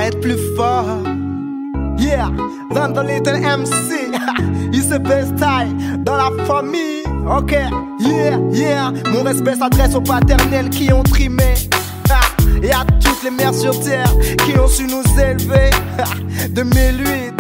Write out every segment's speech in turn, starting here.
être plus fort. Yeah, dans the little MC, it's the best time dans la famille. Ok, yeah. Mon respect s'adresse aux paternels qui ont trimé, et à toutes les mères sur terre qui ont su nous élever. 2008,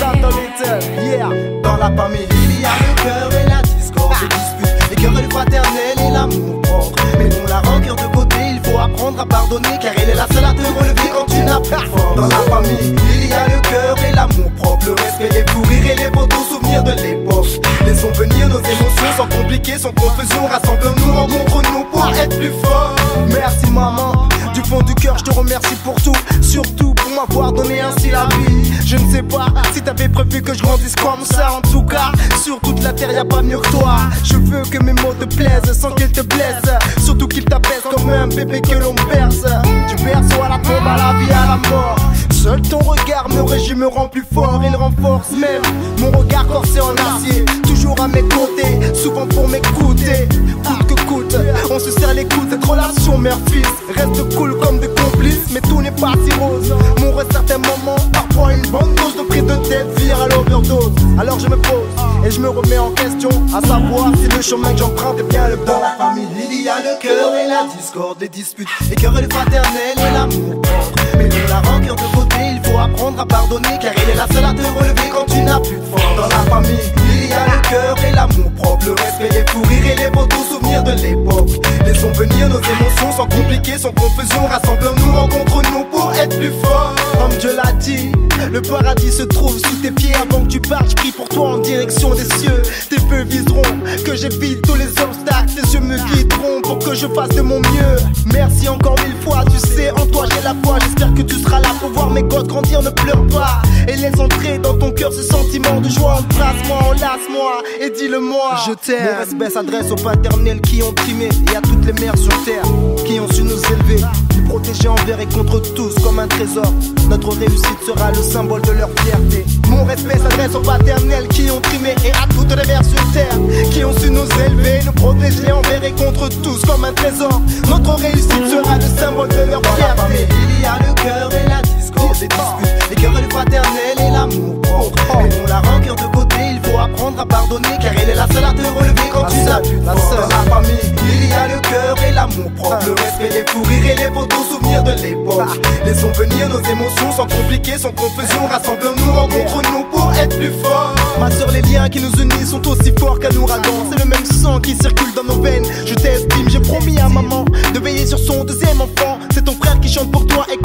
dans the little, yeah, dans la famille. Il y a le cœur et la discorde, les disputes, les querelles fraternelles et l'amour propre. Mettons la rancœur de côté, il faut apprendre à pardonner, car elle est la seule à te relever quand tu n'as plus de force. Dans la famille, il y a le cœur et l'amour propre, le respect, les fous rires et les beaux souvenirs de l'époque. Laissons venir nos émotions sans compliquer, sans confusion. Rassemblons-nous, rencontrons-nous pour être plus forts. Merci maman, du fond du cœur je te remercie pour tout, surtout pour m'avoir donné ainsi la vie. Je ne sais pas si t'avais prévu que je grandisse comme ça. En tout cas, sur toute la terre y a pas mieux que toi. Je veux que mes mots te plaisent sans qu'ils te blessent, surtout qu'ils t'apaisent comme un bébé que l'on berce. Du berceau à la tombe, à la vie, à la mort. Seul ton regard me régit, me rend plus fort. Il renforce même mon regard corsé en acier. Toujours à mes côtés, souvent pour m'écouter. Coûte que coûte, on se serre les coudes. Cette relation mère-fils reste cool comme des complices, mais tout n'est pas si rose. Mon reste certains moments, parfois une bonne dose de prise de tête vire à l'overdose. Alors je me pose et je me remets en question, à savoir si le chemin que j'emprunte est bien le bon. Dans la famille, il y a le cœur et la discorde, les disputes, les querelles fraternelles et l'amour propre. Mettons la rancœur de côté, il faut apprendre à pardonner, car elle est la seule à te relever quand tu n'as plus de force. Dans la famille, il y a le cœur et l'amour propre, le respect, les fous rires et les beaux souvenirs de l'époque. Laissons venir nos émotions sans compliquer, sans confusion. Rassemblons-nous, rencontrons-nous pour être plus forts. Comme Dieu l'a dit, le paradis se trouve sous tes pieds. Avant que tu partes, je prie pour toi en direction des cieux. Tes feux viseront que j'évite tous les obstacles. Tes yeux me guideront pour que je fasse de mon mieux. Merci encore 1000 fois, tu sais, en toi j'ai la foi. J'espère que tu seras là pour voir mes gosses grandir, ne pleure pas. Et laisse entrer dans ton cœur ce sentiment de joie. Embrasse-moi, enlace-moi et dis-le-moi, je t'aime. Mon respect s'adresse aux paternels qui ont trimé, et à toutes les mères sur terre qui ont su nous élever. Nous protéger envers et contre tous comme un trésor. Notre réussite sera le symbole de leur fierté. Mon respect s'adresse aux paternels qui ont trimé, et à toutes les mères sur terre qui ont su nous élever. Nous protéger envers et contre tous comme un trésor. Notre réussite sera le symbole de leur fierté. Il y a le cœur et la discorde, les disputes, les querelles fraternelles et l'amour propre. Mettons la rancœur de côté, il faut apprendre à pardonner, car elle est la seule à te relever quand tu n'as plus de force. Dans la famille, il y a le cœur et l'amour propre, le respect, les fous rires et les beaux souvenirs de l'époque. Laissons venir nos émotions sans compliquer, sans confusion. Rassemblons-nous, rencontrons-nous pour être plus forts. Ma soeur, les liens qui nous unissent sont aussi forts qu'un ouragan. C'est le même sang qui circule dans nos veines. Je t'estime, j'ai promis à maman de veiller sur son deuxième enfant. C'est ton frère qui chante pour toi et